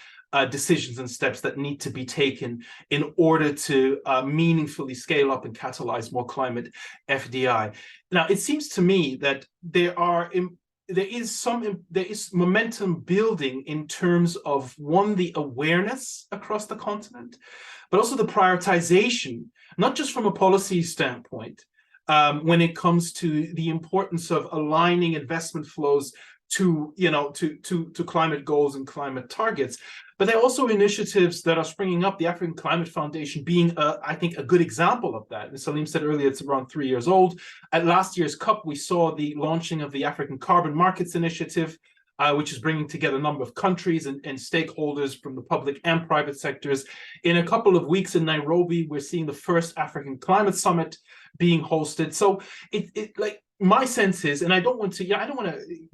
decisions and steps that need to be taken in order to meaningfully scale up and catalyze more climate FDI. Now, it seems to me that there is momentum building in terms of, one, the awareness across the continent, but also the prioritization, not just from a policy standpoint, when it comes to the importance of aligning investment flows to climate goals and climate targets. But there are also initiatives that are springing up, the African Climate Foundation being, I think, a good example of that. As Saliem said earlier, it's around 3 years old. At last year's COP, we saw the launching of the African Carbon Markets Initiative, which is bringing together a number of countries and stakeholders from the public and private sectors. In a couple of weeks in Nairobi, we're seeing the first African Climate Summit being hosted. So my sense is, and I don't want to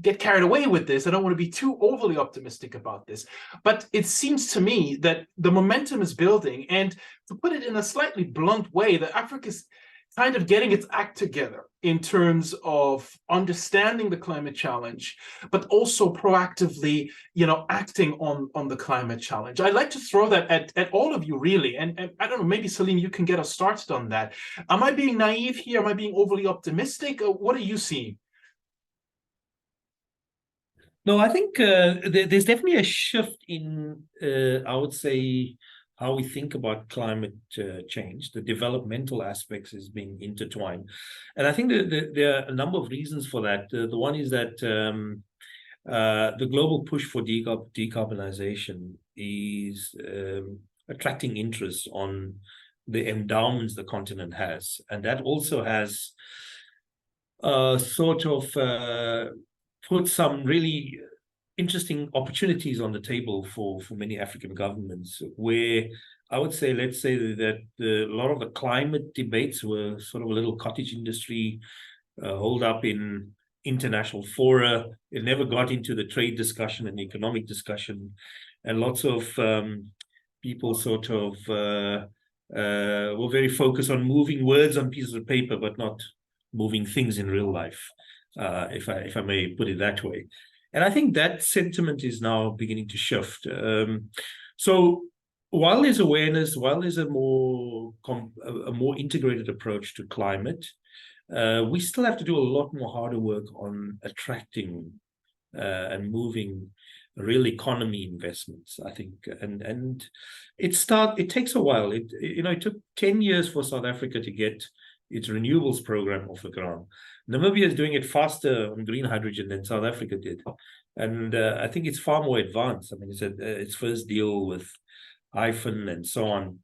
get carried away with this. I don't want to be too overly optimistic about this, but it seems to me that the momentum is building. And to put it in a slightly blunt way, that Africa's kind of getting its act together in terms of understanding the climate challenge, but also proactively, acting on the climate challenge. I'd like to throw that at all of you, really. And I don't know, maybe Saliem, you can get us started on that. Am I being naive here? Am I being overly optimistic? What are you seeing? No, I think there's definitely a shift in, I would say, how we think about climate change. The developmental aspects is being intertwined. And I think there are a number of reasons for that. The one is that the global push for decarbonization is attracting interest on the endowments the continent has. And that also has sort of put some really interesting opportunities on the table for many African governments, where I would say, let's say that a lot of the climate debates were sort of a little cottage industry, holed up in international fora. It never got into the trade discussion and economic discussion. And lots of people sort of were very focused on moving words on pieces of paper, but not moving things in real life, if I may put it that way. And I think that sentiment is now beginning to shift. So while there's awareness, while there's a more integrated approach to climate, we still have to do a lot more harder work on attracting and moving real economy investments, I think. And it takes a while. It took 10 years for South Africa to get its renewables program off the ground. Namibia is doing it faster on green hydrogen than South Africa did. And I think it's far more advanced. I mean, its first deal with IFN and so on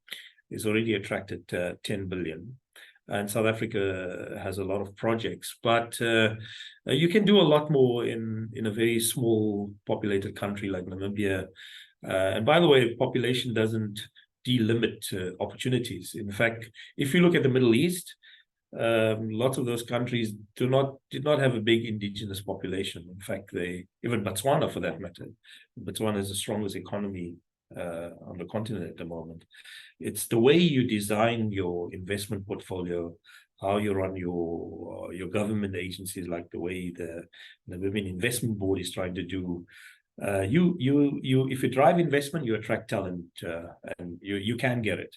is already attracted 10 billion. And South Africa has a lot of projects. But you can do a lot more in a very small populated country like Namibia. And by the way, population doesn't delimit opportunities. In fact, if you look at the Middle East, lots of those countries did not have a big indigenous population. In fact, even Botswana, for that matter, Botswana is the strongest economy on the continent at the moment. It's the way you design your investment portfolio, how you run your government agencies, like the way the Namibian Investment Board is trying to do. If you drive investment, you attract talent, and you can get it.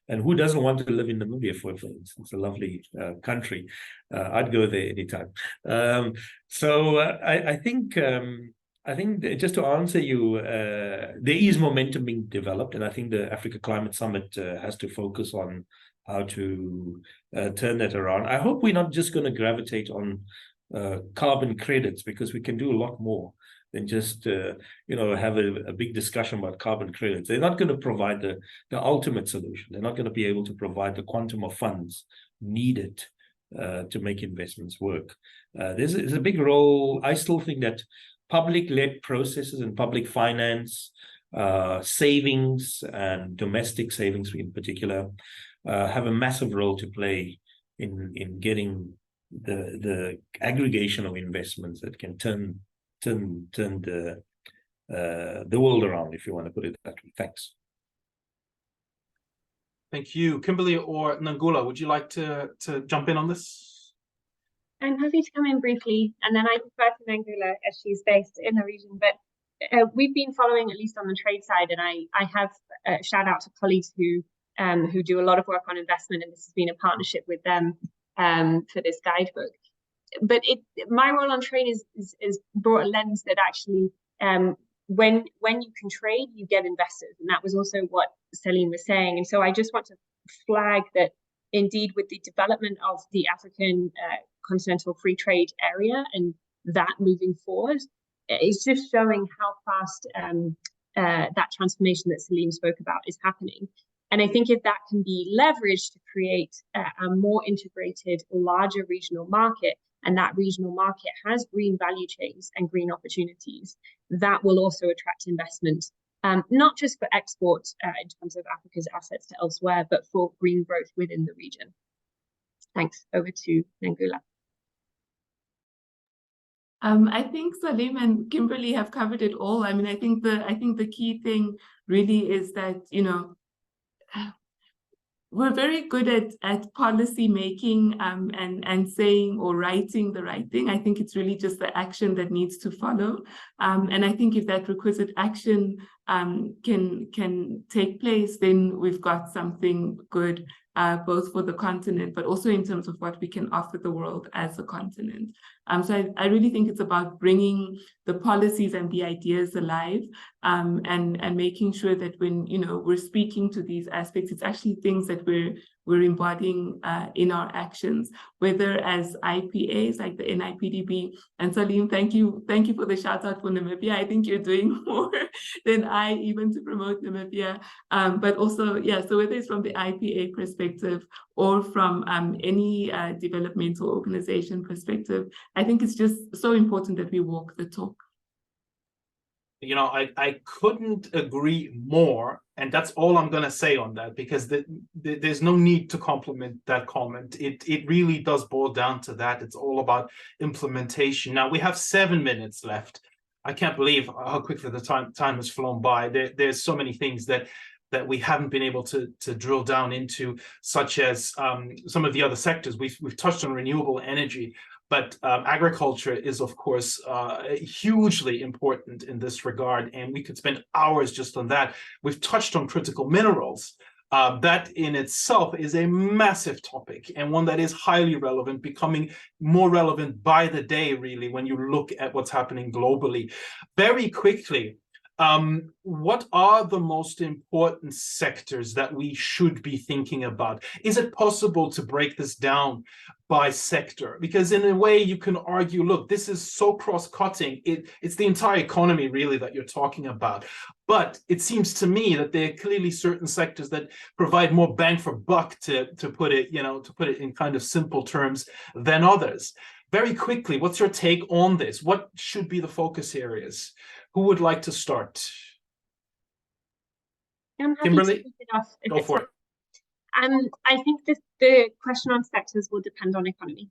And who doesn't want to live in Namibia, for instance? It's a lovely country. I'd go there anytime. I think just to answer you, there is momentum being developed, and I think the Africa Climate Summit has to focus on how to turn that around. I hope we're not just going to gravitate on carbon credits, because we can do a lot more than just have a big discussion about carbon credits. They're not going to provide the ultimate solution. They're not going to be able to provide the quantum of funds needed to make investments work. There's a big role. I still think that public-led processes and public finance, savings and domestic savings in particular, have a massive role to play in getting the aggregation of investments that can turn the world around, if you want to put it that way. Thanks. Thank you. Kimberley or Nangula, would you like to jump in on this? I'm happy to come in briefly, and then I defer to Nangula as she's based in the region. But we've been following, at least on the trade side, and I have shout out to colleagues who do a lot of work on investment, and this has been a partnership with them for this guidebook. But my role on trade is brought a lens that actually, when you can trade, you get investors, and that was also what Saliem was saying. And so I just want to flag that indeed, with the development of the African continental free trade area and that moving forward, it's just showing how fast that transformation that Saliem spoke about is happening. And I think if that can be leveraged to create a more integrated, larger regional market, and that regional market has green value chains and green opportunities, that will also attract investment, not just for export in terms of Africa's assets to elsewhere, but for green growth within the region. Thanks. Over to Nangula. I think Saliem and Kimberley have covered it all. I mean, I think the key thing really is that, we're very good at policy making and saying or writing the right thing. I think it's really just the action that needs to follow. And I think if that requisite action can take place, then we've got something good, both for the continent, but also in terms of what we can offer the world as a continent. So I really think it's about bringing the policies and the ideas alive, and making sure that when we're speaking to these aspects, it's actually things that we're embodying in our actions, whether as IPAs like the NIPDB. And Saliem, thank you for the shout out for Namibia. I think you're doing more than I even to promote Namibia. But also, yeah, so whether it's from the IPA perspective or from any developmental organization perspective, I think it's just so important that we walk the talk. I couldn't agree more, and that's all I'm going to say on that, because there's no need to compliment that comment. It really does boil down to that. It's all about implementation. Now, we have 7 minutes left. I can't believe how quickly the time has flown by. There's so many things that we haven't been able to drill down into, such as some of the other sectors. We've touched on renewable energy, but agriculture is, of course, hugely important in this regard, and we could spend hours just on that. We've touched on critical minerals. That in itself is a massive topic, and one that is highly relevant, becoming more relevant by the day, really, when you look at what's happening globally. Very quickly, what are the most important sectors that we should be thinking about? Is it possible to break this down by sector? Because in a way you can argue, look, this is so cross-cutting. It's the entire economy really that you're talking about. But it seems to me that there are clearly certain sectors that provide more bang for buck, to put it in kind of simple terms, than others. Very quickly, what's your take on this? What should be the focus areas? Who would like to start? I'm happy Kimberley? to kick it off. Go for it. I think the question on sectors will depend on economy.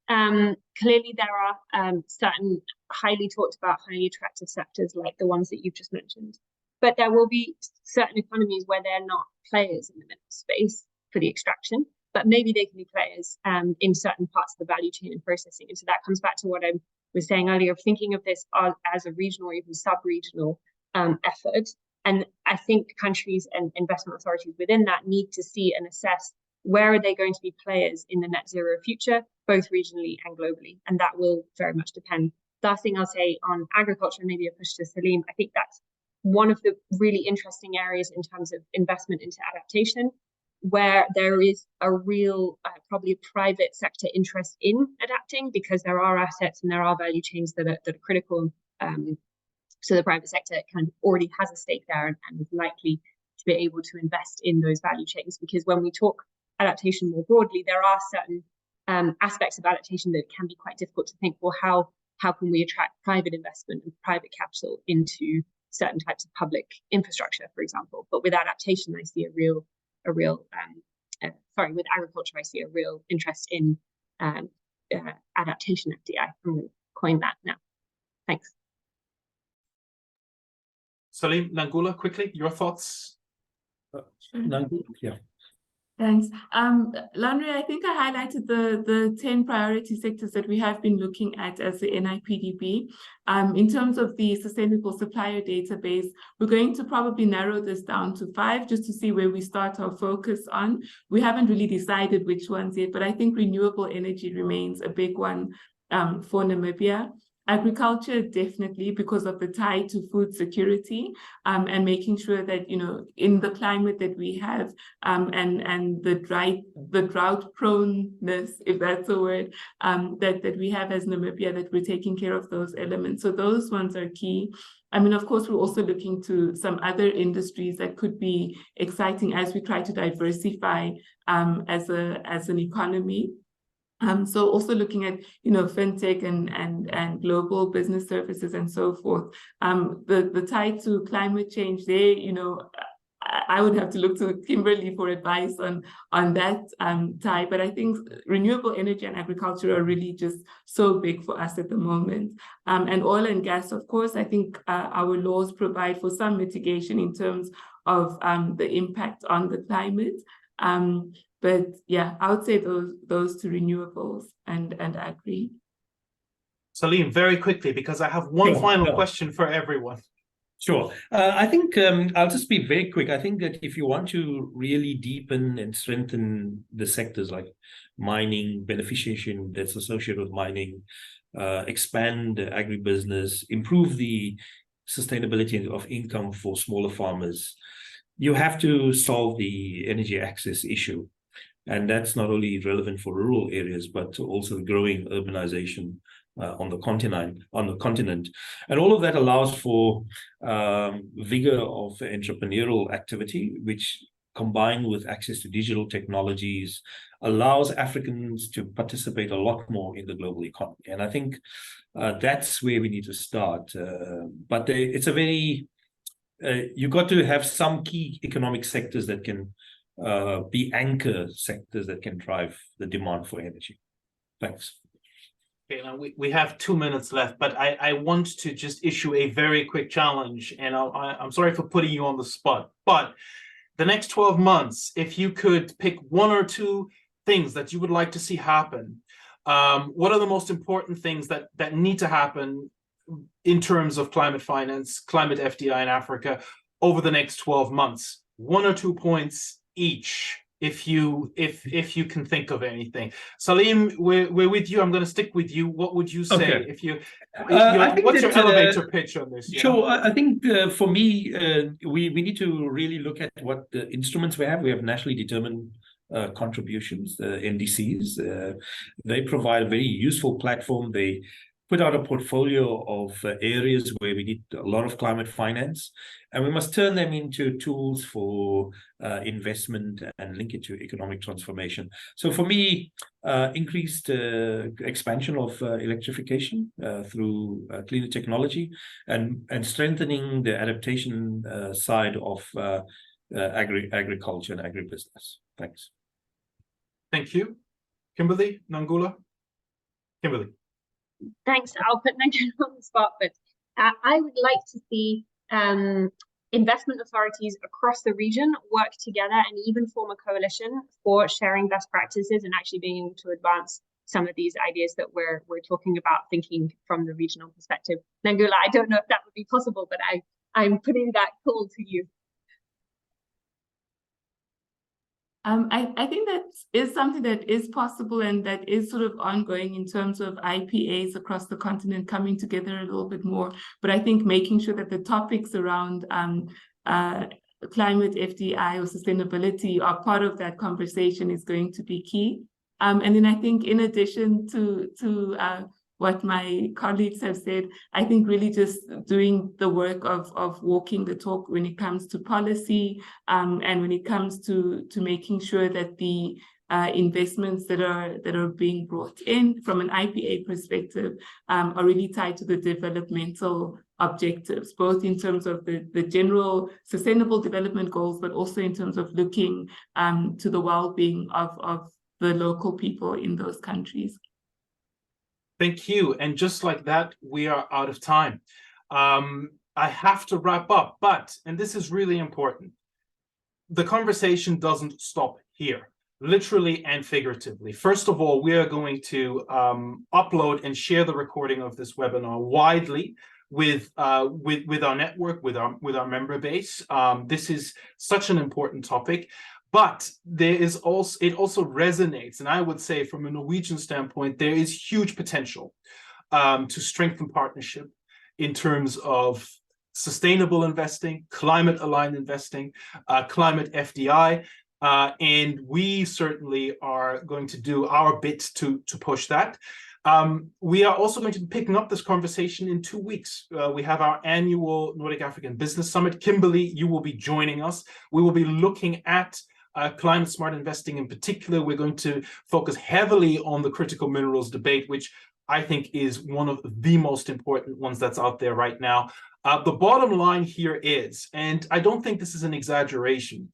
Clearly, there are certain highly talked about, highly attractive sectors like the ones that you've just mentioned. But there will be certain economies where they're not players in the mineral space for the extraction, but maybe they can be players in certain parts of the value chain and processing. And so that comes back to what I was saying earlier, thinking of this as a regional or even sub-regional effort. And I think countries and investment authorities within that need to see and assess where are they going to be players in the net zero future, both regionally and globally. And that will very much depend. Last thing I'll say on agriculture, maybe a push to Saliem, I think that's one of the really interesting areas in terms of investment into adaptation, where there is a real, probably a private sector interest in adapting, because there are assets and there are value chains that are critical. So the private sector kind of already has a stake there and is likely to be able to invest in those value chains. Because when we talk adaptation more broadly, there are certain aspects of adaptation that can be quite difficult to think, well, how can we attract private investment and private capital into certain types of public infrastructure, for example. But with adaptation, I see with agriculture, I see a real interest in adaptation FDI. I'm going to coin that now. Thanks. Saliem, Nangula, quickly, your thoughts? Nangula, yeah. Thanks. Lanre, I think I highlighted the 10 priority sectors that we have been looking at as the NIPDB. In terms of the sustainable supplier database, we're going to probably narrow this down to 5 just to see where we start our focus on. We haven't really decided which ones yet, but I think renewable energy remains a big one for Namibia. Agriculture, definitely, because of the tie to food security and making sure that, you know, in the climate that we have and the drought proneness, if that's a word, that we have as Namibia, that we're taking care of those elements. So those ones are key. I mean, of course, we're also looking to some other industries that could be exciting as we try to diversify as an economy. So also looking at, you know, fintech and global business services and so forth. The tie to climate change there, you know, I would have to look to Kimberley for advice on that tie. But I think renewable energy and agriculture are really just so big for us at the moment. And oil and gas, of course, I think our laws provide for some mitigation in terms of the impact on the climate. But yeah, I would say those two, renewables and agri. Saliem, very quickly, because I have one final question for everyone. Sure. I think I'll just be very quick. I think that if you want to really deepen and strengthen the sectors like mining, beneficiation that's associated with mining, expand agribusiness, improve the sustainability of income for smaller farmers, you have to solve the energy access issue. And that's not only relevant for rural areas, but also the growing urbanization on the continent. And all of that allows for vigor of entrepreneurial activity, which combined with access to digital technologies allows Africans to participate a lot more in the global economy. And I think that's where we need to start. But it's a very, you've got to have some key economic sectors that can be anchor sectors that can drive the demand for energy. Thanks. Okay, now we have 2 minutes left, but I want to just issue a very quick challenge, and I'm sorry for putting you on the spot, but the next 12 months, if you could pick 1 or 2 things that you would like to see happen, what are the most important things that need to happen in terms of climate finance, climate FDI in Africa over the next 12 months? 1 or 2 points each, if you can think of anything. Saliem, we're with you. I'm going to stick with you. What would you say if you? What's your elevator pitch on this? Sure. I think for me, we need to really look at what the instruments we have. We have nationally determined contributions, NDCs. They provide a very useful platform. They put out a portfolio of areas where we need a lot of climate finance, and we must turn them into tools for investment and link it to economic transformation. So for me, increased expansion of electrification through cleaner technology and strengthening the adaptation side of agriculture and agribusiness. Thanks. Thank you. Kimberley, Nangula? Kimberley. Thanks. I'll put Nangula on the spot, but I would like to see investment authorities across the region work together and even form a coalition for sharing best practices and actually being able to advance some of these ideas that we're talking about, thinking from the regional perspective. Nangula, I don't know if that would be possible, but I'm putting that call to you. I think that is something that is possible and that is sort of ongoing in terms of IPAs across the continent coming together a little bit more. But I think making sure that the topics around climate FDI or sustainability are part of that conversation is going to be key. And then I think in addition to what my colleagues have said, I think really just doing the work of walking the talk when it comes to policy and when it comes to making sure that the investments that are being brought in from an IPA perspective are really tied to the developmental objectives, both in terms of the general sustainable development goals, but also in terms of looking to the well-being of the local people in those countries. Thank you. And just like that, we are out of time. I have to wrap up, but, and this is really important, the conversation doesn't stop here, literally and figuratively. First of all, we are going to upload and share the recording of this webinar widely with our network, with our member base. This is such an important topic. But there is also, it also resonates, and I would say from a Norwegian standpoint, there is huge potential to strengthen partnership in terms of sustainable investing, climate-aligned investing, climate FDI, and we certainly are going to do our bit to push that. We are also going to be picking up this conversation in 2 weeks. We have our annual Nordic African Business Summit. Kimberley, you will be joining us. We will be looking at climate smart investing in particular. We're going to focus heavily on the critical minerals debate, which I think is one of the most important ones that's out there right now. The bottom line here is, and I don't think this is an exaggeration,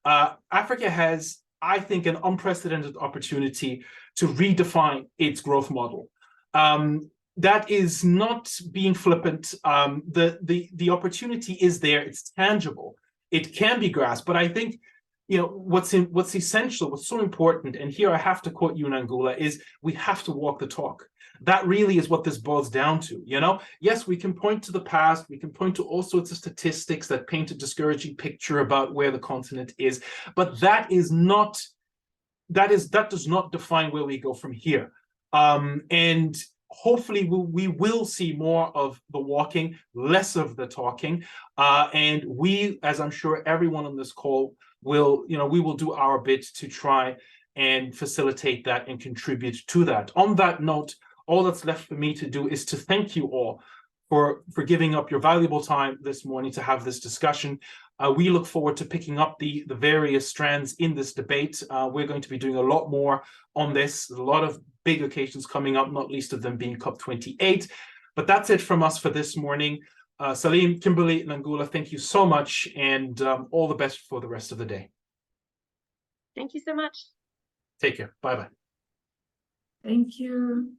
Africa has, I think, an unprecedented opportunity to redefine its growth model. That is not being flippant. The opportunity is there. It's tangible. It can be grasped. But I think, you know, what's essential, what's so important, and here I have to quote you, Nangula, is we have to walk the talk. That really is what this boils down to, you know? Yes, we can point to the past, we can point to all sorts of statistics that paint a discouraging picture about where the continent is, but that does not define where we go from here. And hopefully we will see more of the walking, less of the talking, and we, as I'm sure everyone on this call will, you know, we will do our bit to try and facilitate that and contribute to that. On that note, all that's left for me to do is to thank you all for giving up your valuable time this morning to have this discussion. We look forward to picking up the various strands in this debate. We're going to be doing a lot more on this. There's a lot of big occasions coming up, not least of them being COP28. But that's it from us for this morning. Saliem, Kimberley, Nangula, thank you so much, and all the best for the rest of the day. Thank you so much. Take care. Bye-bye. Thank you.